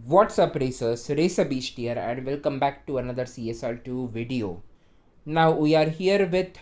What's up racers, RacerBeast here and welcome back to another CSR2 video. Now we are here with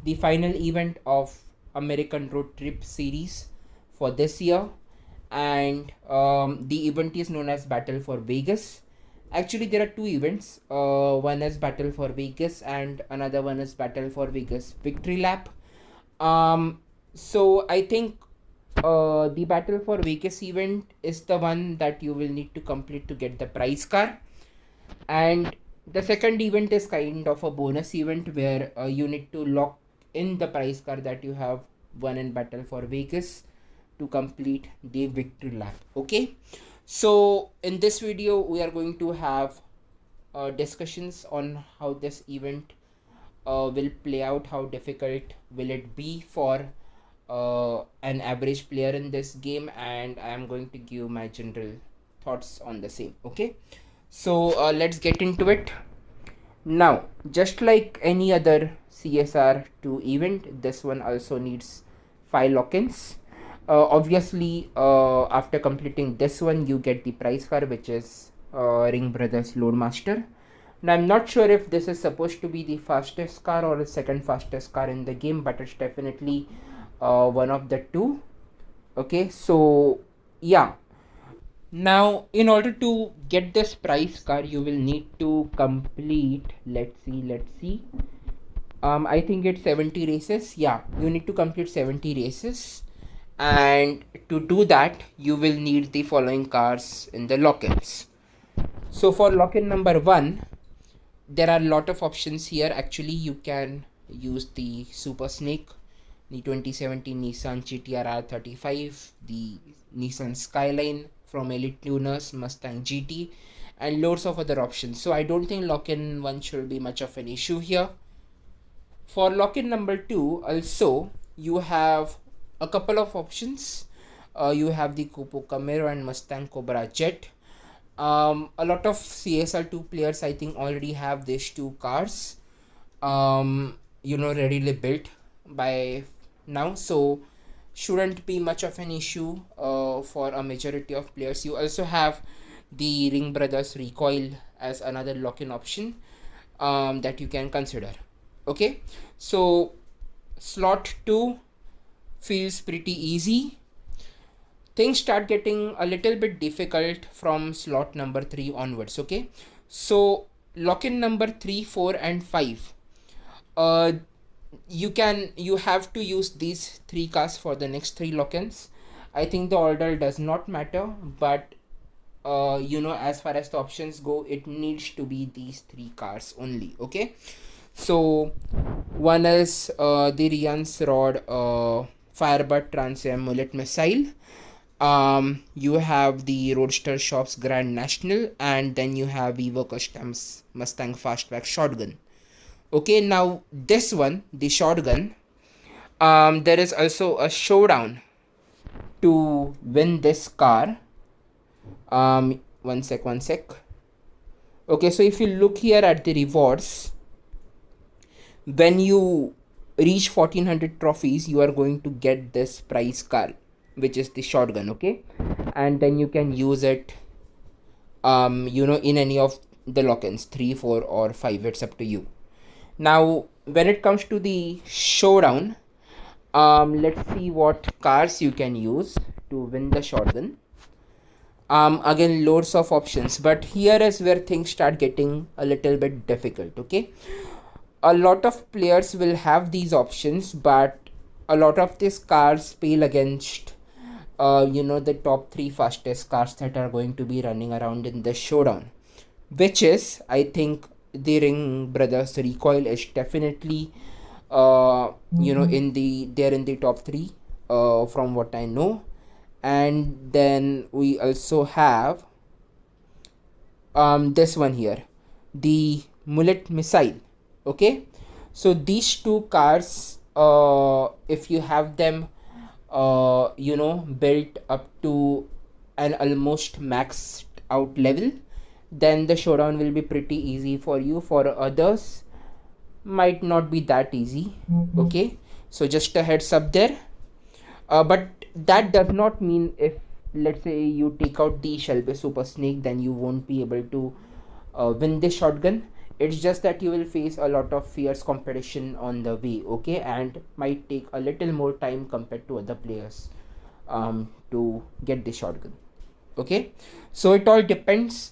the final event of American Road Trip series for this year, and the event is known as Battle for Vegas. Actually there are two events, one is Battle for Vegas and another one is Battle for Vegas Victory Lap. So I think the Battle for Vegas event is the one that you will need to complete to get the prize car, and the second event is kind of a bonus event where you need to lock in the prize car that you have won in Battle for Vegas to complete the victory lap. Okay, so in this video we are going to have discussions on how this event will play out, how difficult will it be for an average player in this game, and I am going to give my general thoughts on the same. Okay, so let's get into it. Now, just like any other CSR2 event, this one also needs 5 lock-ins. Obviously, after completing this one, you get the prize car, which is Ringbrothers Loadmaster. Now, I'm not sure if this is supposed to be the fastest car or the second fastest car in the game, but it's definitely one of the two. Okay, so yeah, now in order to get this prize car you will need to complete, let's see, I think it's 70 races. Yeah, you need to complete 70 races, and to do that you will need the following cars in the lock-ins. So for lock-in number 1, there are a lot of options here. Actually, you can use the Super Snake, the 2017 Nissan GT-R 35, the Nissan Skyline from Elite Tuners, Mustang GT, and loads of other options. So I don't think lock-in 1 should be much of an issue here. For lock-in number 2 also, you have a couple of options. You have the Copo Camaro and Mustang Cobra Jet. A lot of CSR2 players I think already have these two cars readily built by now, so shouldn't be much of an issue for a majority of players. You also have the Ringbrothers recoil as another lock-in option that you can consider. Okay, so slot 2 feels pretty easy. Things start getting a little bit difficult from slot number 3 onwards. Okay, so lock-in number 3, 4 and 5, you have to use these 3 cars for the next 3 lock-ins. I think the order does not matter, but as far as the options go, it needs to be these 3 cars only. Okay, so one is the Rian's Rod Firebird Trans Am Mullet missile. You have the Roadster Shops Grand National, and then you have Evo Customs Mustang Fastback Shotgun. Okay, now this one, the shotgun, there is also a showdown to win this car. One sec. Okay, so if you look here at the rewards, when you reach 1400 trophies, you are going to get this prize car, which is the shotgun. Okay, and then you can use it in any of the lock-ins, 3, 4 or 5, it's up to you. Now when it comes to the showdown, let's see what cars you can use to win the shotgun. Again, loads of options, but here is where things start getting a little bit difficult. Okay, a lot of players will have these options, but a lot of these cars pale against the top 3 fastest cars that are going to be running around in the showdown, which is, I think, the Ringbrothers recoil is definitely in the top 3 from what I know. And then we also have this one here, the Mullet missile. Okay, so these 2 cars, if you have them built up to an almost maxed out level, then the showdown will be pretty easy for you. For others, might not be that easy. Okay, so just a heads up there. But that does not mean if let's say you take out the Shelby Super Snake, then you won't be able to win this shotgun. It's just that you will face a lot of fierce competition on the way, okay, and might take a little more time compared to other players to get the shotgun. Okay, so it all depends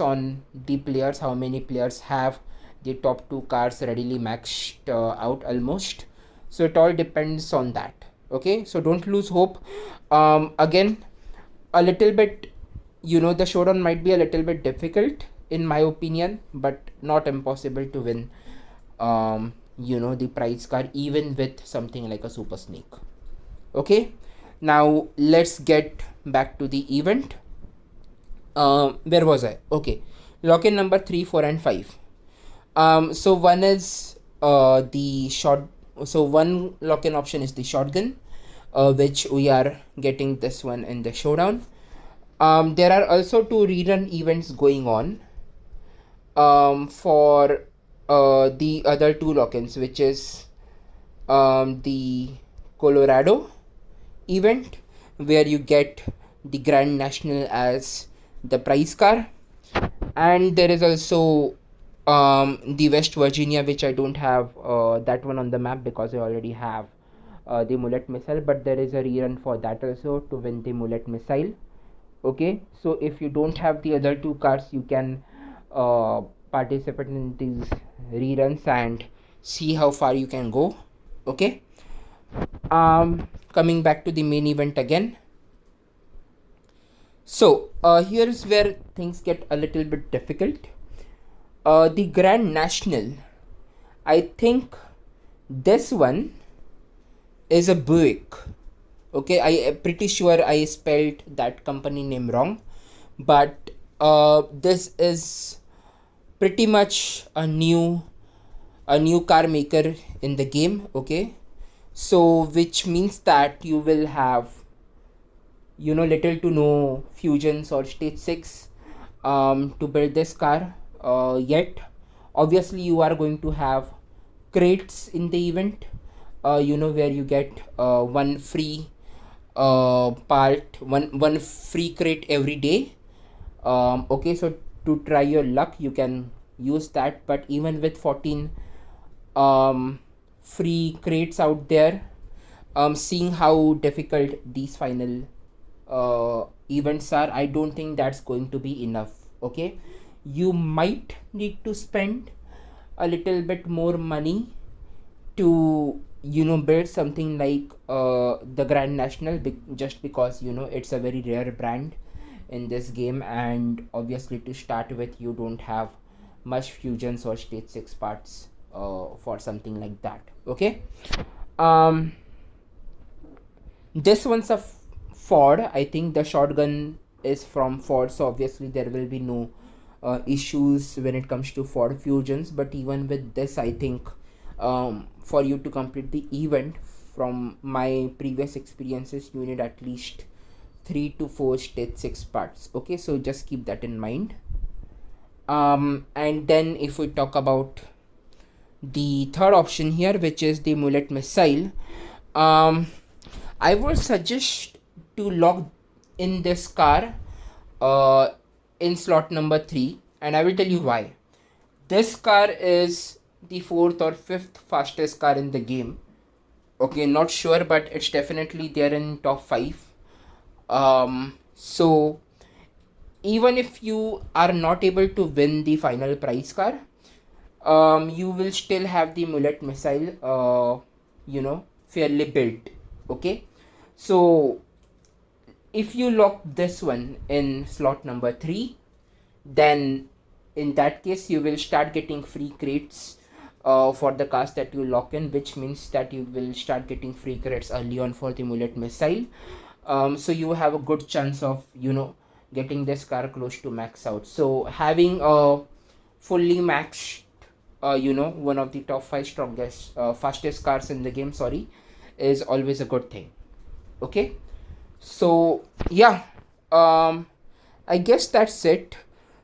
on the players, how many players have the top two cars readily maxed out almost. So it all depends on that. Okay, so don't lose hope. Again, a little bit, the showdown might be a little bit difficult in my opinion, but not impossible to win the prize car even with something like a Super Snake. Okay, now let's get back to the event. Where was I? Okay, lock-in number 3, 4 and 5. So one is the shot. So one lock-in option is the shotgun, which we are getting this one in the showdown. There are also 2 rerun events going on for the other 2 lock-ins, which is the Colorado event, where you get the Grand National as the prize car, and there is also the West Virginia, which I don't have that one on the map because I already have the Mullet missile, but there is a rerun for that also to win the Mullet missile. Okay, so if you don't have the other 2 cars, you can participate in these reruns and see how far you can go. Okay, coming back to the main event again. So here's where things get a little bit difficult. The Grand National, I think this one is a Buick. Okay, I am pretty sure I spelled that company name wrong, but this is pretty much a new car maker in the game. Okay, so which means that you will have little to no fusions or stage 6 to build this car yet. Obviously you are going to have crates in the event, where you get one free one free crate every day. Okay, so to try your luck you can use that, but even with 14 free crates out there, seeing how difficult these final events are, I don't think that's going to be enough. Okay, you might need to spend a little bit more money to build something like the Grand National, just because it's a very rare brand in this game, and obviously to start with you don't have much fusions or stage 6 parts for something like that. Okay, this one's a Ford. I think the shotgun is from Ford, so obviously there will be no issues when it comes to Ford fusions. But even with this, I think for you to complete the event, from my previous experiences, you need at least 3 to 4 stage 6 parts. Okay, so just keep that in mind. And then if we talk about the third option here, which is the Mullet missile, I would suggest to lock in this car in slot number 3, and I will tell you why. This car is the 4th or 5th fastest car in the game. Okay, not sure, but it's definitely there in top 5. So even if you are not able to win the final prize car, you will still have the Mullet missile fairly built. Okay, so if you lock this one in slot number 3, then in that case you will start getting free crates for the cars that you lock in, which means that you will start getting free crates early on for the Mullet missile. So you have a good chance of getting this car close to max out. So having a fully maxed one of the top 5 strongest fastest cars in the game, is always a good thing. Okay, so yeah, I guess that's it.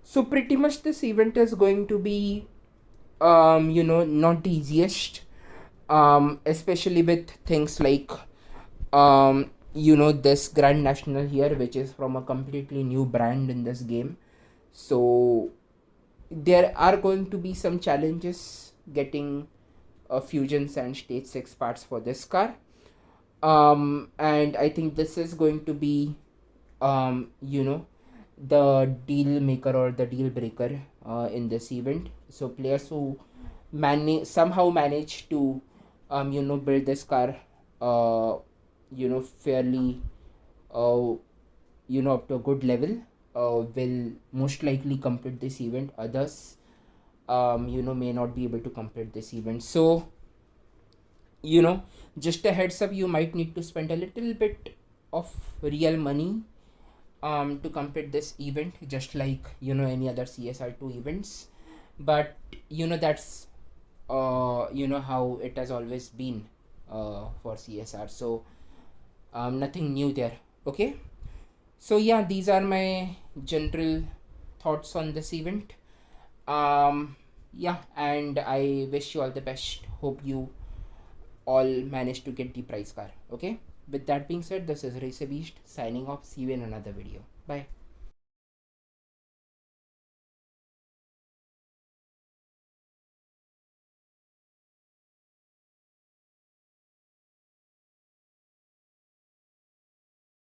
So pretty much this event is going to be not the easiest, especially with things like this Grand National here, which is from a completely new brand in this game. So there are going to be some challenges getting Fusions and Stage 6 parts for this car. And I think this is going to be the deal maker or the deal breaker in this event. So players who somehow manage to build this car fairly up to a good level will most likely complete this event. Others may not be able to complete this event. So just a heads up, you might need to spend a little bit of real money to complete this event, just like any other CSR2 events. But that's how it has always been for CSR. So nothing new there. Okay, so yeah, these are my general thoughts on this event. Yeah, and I wish you all the best. Hope you all managed to get the prize car. Okay, with that being said, this is RacerBeast signing off. See you in another video. Bye.